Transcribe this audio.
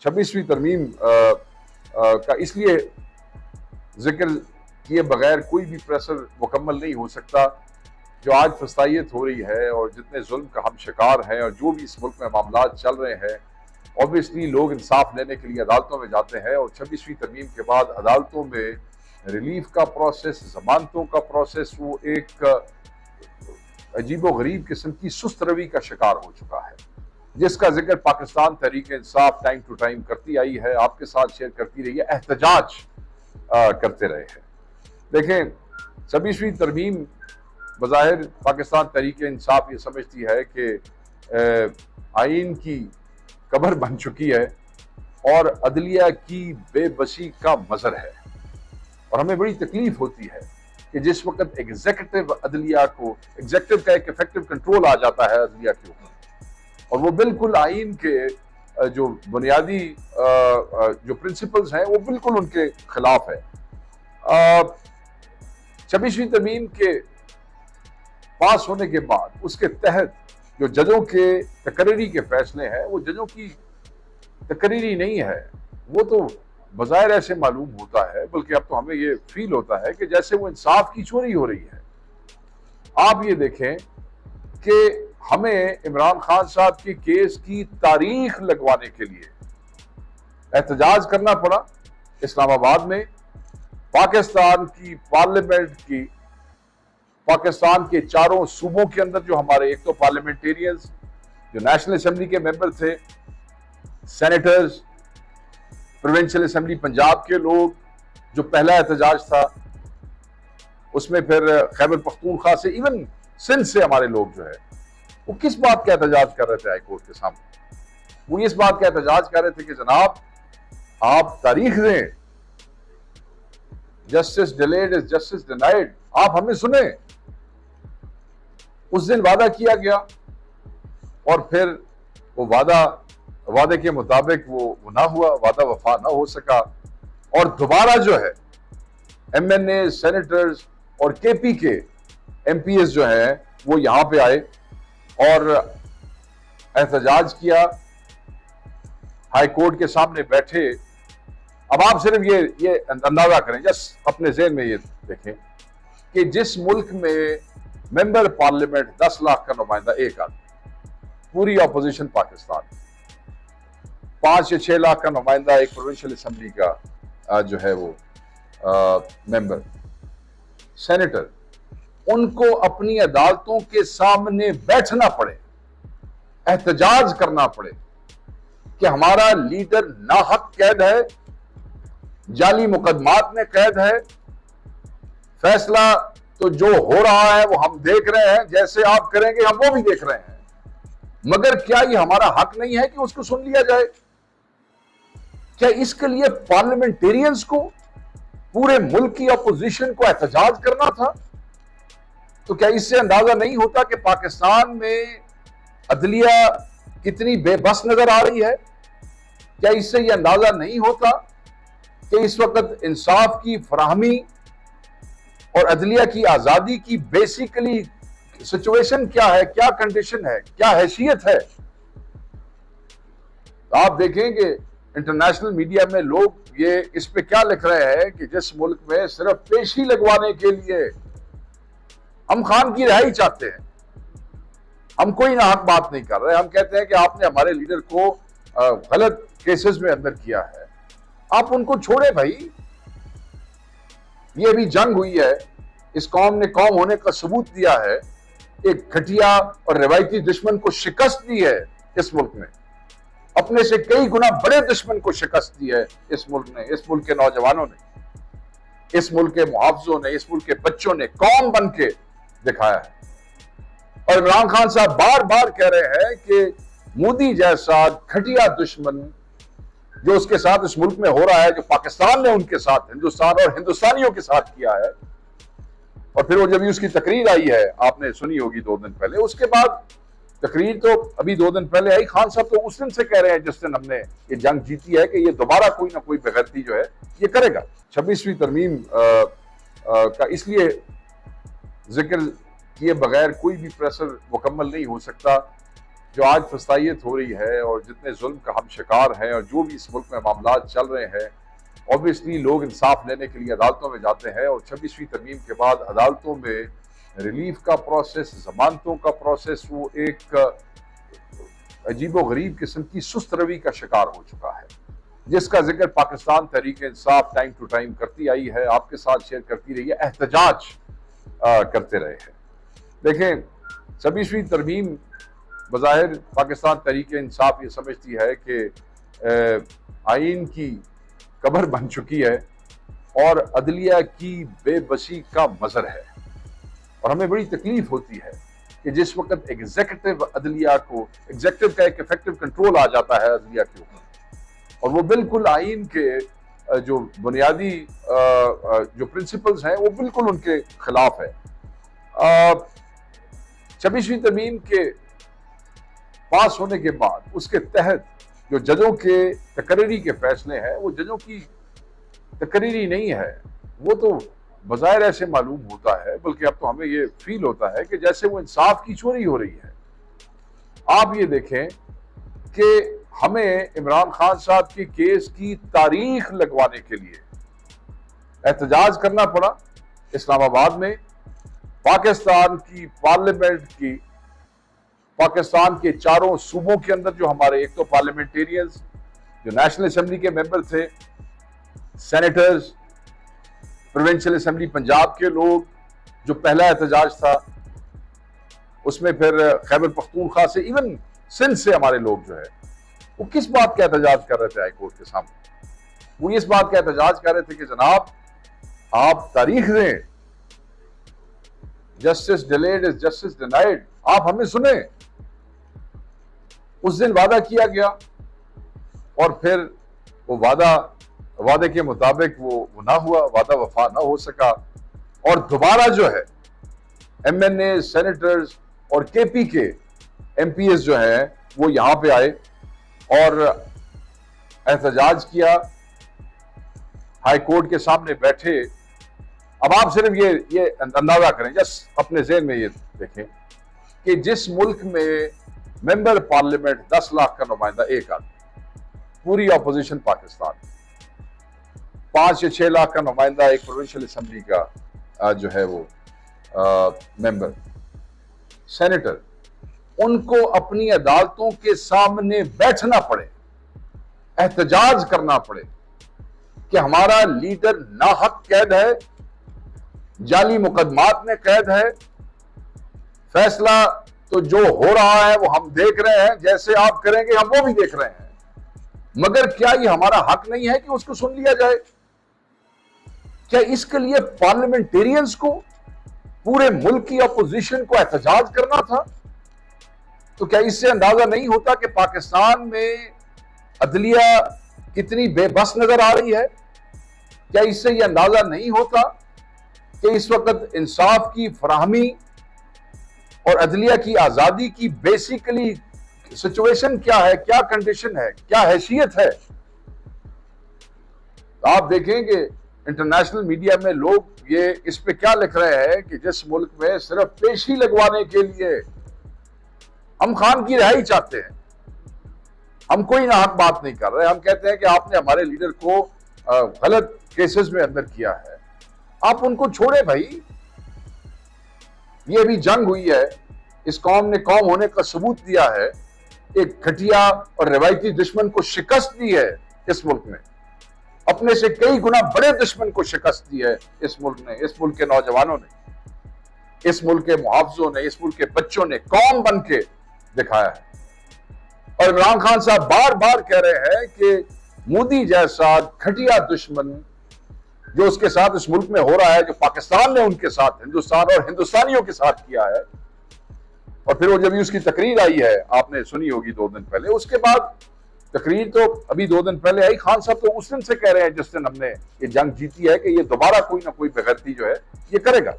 26ویں ترمیم کا اس لیے ذکر کیے بغیر کوئی بھی پریسر مکمل نہیں ہو سکتا. جو آج فسطائیت ہو رہی ہے اور جتنے ظلم کا ہم شکار ہیں اور جو بھی اس ملک میں معاملات چل رہے ہیں، اوبیسلی لوگ انصاف لینے کے لیے عدالتوں میں جاتے ہیں، اور 26ویں ترمیم کے بعد عدالتوں میں ریلیف کا پروسیس، ضمانتوں کا پروسیس، وہ ایک عجیب و غریب قسم کی سست روی کا شکار ہو چکا ہے، جس کا ذکر Pakistan Tehreek Insaf time to time کرتی آئی ہے، آپ کے ساتھ شیئر کرتی رہی ہے، احتجاج کرتے رہے ہیں. دیکھیں، 26ویں ترمیم بظاہر پاکستان تحریک انصاف یہ سمجھتی ہے کہ آئین کی قبر بن چکی ہے اور عدلیہ کی بے بسی کا مظہر ہے، اور ہمیں بڑی تکلیف ہوتی ہے کہ جس وقت ایگزیکٹو عدلیہ کو، ایگزیکٹو کا ایک افیکٹو کنٹرول آ جاتا ہے عدلیہ کے اوپر، اور وہ بالکل آئین کے جو بنیادی جو پرنسپلز ہیں وہ بالکل ان کے خلاف ہے. 26ویں ترمیم کے پاس ہونے کے بعد اس کے تحت جو ججوں کے تقرری کے فیصلے ہیں، وہ ججوں کی تقرری نہیں ہے، وہ تو بظاہر ایسے معلوم ہوتا ہے، بلکہ اب تو ہمیں یہ فیل ہوتا ہے کہ جیسے وہ انصاف کی چوری ہو رہی ہے. آپ یہ دیکھیں کہ ہمیں عمران خان صاحب کے کیس کی تاریخ لگوانے کے لیے احتجاج کرنا پڑا اسلام آباد میں. پاکستان کی پارلیمنٹ کی، پاکستان کے چاروں صوبوں کے اندر جو ہمارے ایک تو پارلیمنٹیرینز جو نیشنل اسمبلی کے ممبر تھے، سینیٹرز، پروونشل اسمبلی پنجاب کے لوگ، جو پہلا احتجاج تھا اس میں پھر خیبر پختونخوا سے، ایون سندھ سے ہمارے لوگ جو ہے وہ کس بات کا احتجاج کر رہے تھے ہائی کورٹ کے سامنے؟ وہ اس بات کا احتجاج کر رہے تھے کہ جناب آپ تاریخ دیں، justice delayed is justice denied, آپ ہمیں سنیں. اس دن وعدہ کیا گیا اور پھر وہ وعدے کے مطابق وہ نہ ہوا، وعدہ وفا نہ ہو سکا، اور دوبارہ جو ہے ایم این اے، سینیٹرز اور کے پی کے ایم پی ایس جو ہیں وہ یہاں پہ آئے اور احتجاج کیا، ہائی کورٹ کے سامنے بیٹھے. اب آپ صرف یہ اندازہ کریں، جس اپنے ذہن میں یہ دیکھیں کہ جس ملک میں ممبر پارلیمنٹ 10 لاکھ کا نمائندہ ایک آدمی، پوری اپوزیشن پاکستان، 5 یا 6 لاکھ کا نمائندہ ایک پروونشل اسمبلی کا جو ہے وہ ممبر، سینیٹر، ان کو اپنی عدالتوں کے سامنے بیٹھنا پڑے، احتجاج کرنا پڑے کہ ہمارا لیڈر ناحق قید ہے، جعلی مقدمات میں قید ہے، فیصلہ تو جو ہو رہا ہے وہ ہم دیکھ رہے ہیں، جیسے آپ کریں گے ہم وہ بھی دیکھ رہے ہیں، مگر کیا یہ ہمارا حق نہیں ہے کہ اس کو سن لیا جائے؟ کیا اس کے لیے پارلیمنٹیرینز کو، پورے ملک کی اپوزیشن کو احتجاج کرنا تھا؟ تو کیا اس سے اندازہ نہیں ہوتا کہ پاکستان میں عدلیہ کتنی بے بس نظر آ رہی ہے؟ کیا اس سے یہ اندازہ نہیں ہوتا کہ اس وقت انصاف کی فراہمی اور عدلیہ کی آزادی کی بیسیکلی سچویشن کیا ہے، کیا کنڈیشن ہے، کیا حیثیت ہے؟ آپ دیکھیں کہ انٹرنیشنل میڈیا میں لوگ یہ اس پہ کیا لکھ رہے ہیں کہ جس ملک میں صرف پیشی لگوانے کے لیے ہم خان کی رہائی چاہتے ہیں، ہم کوئی ناحق بات نہیں کر رہے، ہم کہتے ہیں کہ آپ نے ہمارے لیڈر کو غلط کیسز میں اندر کیا ہے، آپ ان کو چھوڑے بھائی. یہ بھی جنگ ہوئی ہے، اس قوم نے قوم ہونے کا ثبوت دیا ہے، ایک گھٹیا اور روایتی دشمن کو شکست دی ہے اس ملک میں، اپنے سے کئی گنا بڑے دشمن کو شکست دی ہے اس ملک نے، اس ملک کے نوجوانوں نے، اس ملک کے محافظوں نے، اس ملک کے بچوں نے قوم بن کے دکھایا ہے. اور عمران خان صاحب بار بار کہہ رہے ہیں کہ مودی جیسا گھٹیا دشمن جو اس کے ساتھ اس ملک میں ہو رہا ہے، جو پاکستان نے ان کے ساتھ، ہندوستان اور ہندوستانیوں کے ساتھ کیا ہے. اور پھر وہ جب اس کی تقریر آئی ہے، آپ نے سنی ہوگی 2 دن پہلے، اس کے بعد تقریر تو ابھی 2 دن پہلے آئی، خان صاحب تو اس دن سے کہہ رہے ہیں جس دن ہم نے یہ جنگ جیتی ہے کہ یہ دوبارہ کوئی نہ کوئی بغیرتی جو ہے یہ کرے گا. 26ویں ترمیم کا اس لیے ذکر کیے بغیر کوئی بھی پریسر مکمل نہیں ہو سکتا. جو آج فسطائیت ہو رہی ہے اور جتنے ظلم کا ہم شکار ہیں اور جو بھی اس ملک میں معاملات چل رہے ہیں، اوبیسلی لوگ انصاف لینے کے لیے عدالتوں میں جاتے ہیں، اور 26ویں ترمیم کے بعد عدالتوں میں ریلیف کا پروسیس، ضمانتوں کا پروسیس، وہ ایک عجیب و غریب قسم کی سست روی کا شکار ہو چکا ہے، جس کا ذکر Pakistan Tehreek Insaf time to time کرتی آئی ہے، آپ کے ساتھ شیئر کرتی رہی ہے، احتجاج کرتے رہے ہیں۔ دیکھیں، 26ویں ترمیم بظاہر پاکستان تحریک انصاف یہ سمجھتی ہے کہ آئین کی قبر بن چکی ہے اور عدلیہ کی بے بسی کا مظہر ہے، اور ہمیں بڑی تکلیف ہوتی ہے کہ جس وقت ایگزیکٹو عدلیہ کو، ایگزیکٹو کا ایک افیکٹو کنٹرول آ جاتا ہے عدلیہ کے اوپر، اور وہ بالکل آئین کے جو بنیادی جو پرنسپلز ہیں وہ بالکل ان کے خلاف ہے۔ 26ویں ترمیم کے پاس ہونے کے بعد اس کے تحت جو ججوں کے تقرری کے فیصلے ہیں، وہ ججوں کی تقرری نہیں ہے، وہ تو بظاہر ایسے معلوم ہوتا ہے، بلکہ اب تو ہمیں یہ فیل ہوتا ہے کہ جیسے وہ انصاف کی چوری ہو رہی ہے۔ آپ یہ دیکھیں کہ ہمیں عمران خان صاحب کے کیس کی تاریخ لگوانے کے لیے احتجاج کرنا پڑا اسلام آباد میں، پاکستان کی پارلیمنٹ کی، پاکستان کے چاروں صوبوں کے اندر جو ہمارے ایک تو پارلیمنٹیرینز جو نیشنل اسمبلی کے ممبر تھے، سینیٹرز، پروونشل اسمبلی پنجاب کے لوگ، جو پہلا احتجاج تھا اس میں پھر خیبر پختونخوا سے، ایون سندھ سے ہمارے لوگ جو ہے وہ کس بات کا احتجاج کر رہے تھے ہائی کورٹ کے سامنے؟ وہ اس بات کا احتجاج کر رہے تھے کہ جناب آپ تاریخ دیں، justice delayed is justice denied, آپ ہمیں سنیں۔ اس دن وعدہ کیا گیا اور پھر وہ وعدے کے مطابق وہ نہ ہوا، وعدہ وفا نہ ہو سکا، اور دوبارہ جو ہے ایم این اے، سینیٹرز اور کے پی کے ایم پی ایس جو ہیں وہ یہاں پہ آئے اور احتجاج کیا، ہائی کورٹ کے سامنے بیٹھے۔ اب آپ صرف یہ اندازہ کریں، جس اپنے ذہن میں یہ دیکھیں کہ جس ملک میں ممبر پارلیمنٹ 10 لاکھ کا نمائندہ ایک آدمی، پوری اپوزیشن پاکستان، 5 یا 6 لاکھ کا نمائندہ ایک پروونشل اسمبلی کا جو ہے وہ ممبر، سینیٹر، ان کو اپنی عدالتوں کے سامنے بیٹھنا پڑے، احتجاج کرنا پڑے کہ ہمارا لیڈر ناحق قید ہے، جعلی مقدمات میں قید ہے، فیصلہ تو جو ہو رہا ہے وہ ہم دیکھ رہے ہیں، جیسے آپ کریں گے ہم وہ بھی دیکھ رہے ہیں، مگر کیا یہ ہمارا حق نہیں ہے کہ اس کو سن لیا جائے؟ کیا اس کے لیے پارلیمنٹیرینز کو، پورے ملک کی اپوزیشن کو احتجاج کرنا تھا؟ تو کیا اس سے اندازہ نہیں ہوتا کہ پاکستان میں عدلیہ کتنی بے بس نظر آ رہی ہے؟ کیا اس سے یہ اندازہ نہیں ہوتا کہ اس وقت انصاف کی فراہمی اور عدلیہ کی آزادی کی بیسیکلی سچویشن کیا ہے، کیا کنڈیشن ہے، کیا حیثیت ہے؟ آپ دیکھیں کہ انٹرنیشنل میڈیا میں لوگ یہ اس پہ کیا لکھ رہے ہیں کہ جس ملک میں صرف پیشی لگوانے کے لیے ہم خان کی رہائی چاہتے ہیں، ہم کوئی ناحق بات نہیں کر رہے، ہم کہتے ہیں کہ آپ نے ہمارے لیڈر کو غلط کیسز میں اندر کیا ہے، آپ ان کو چھوڑے بھائی، یہ ابھی جنگ ہوئی ہے، اس قوم نے قوم ہونے کا ثبوت دیا ہے، ایک گھٹیا اور روایتی دشمن کو شکست دی ہے اس ملک میں، اپنے سے کئی گنا بڑے دشمن کو شکست دی ہے اس ملک نے، اس ملک کے نوجوانوں نے، اس ملک کے محافظوں نے، اس ملک کے بچوں نے قوم بن کے دکھایا ہے۔ اور عمران خان صاحب بار بار کہہ رہے ہیں کہ مودی جیسا گھٹیا دشمن جو اس کے ساتھ اس ملک میں ہو رہا ہے، جو پاکستان نے ان کے ساتھ، ہندوستان اور ہندوستانیوں کے ساتھ کیا ہے، اور پھر وہ جب اس کی تقریر آئی ہے، آپ نے سنی ہوگی 2 دن پہلے، اس کے بعد تقریر تو ابھی 2 دن پہلے آئی، خان صاحب تو اس دن سے کہہ رہے ہیں جس دن ہم نے یہ جنگ جیتی ہے کہ یہ دوبارہ کوئی نہ کوئی بے غیرتی جو ہے یہ کرے گا۔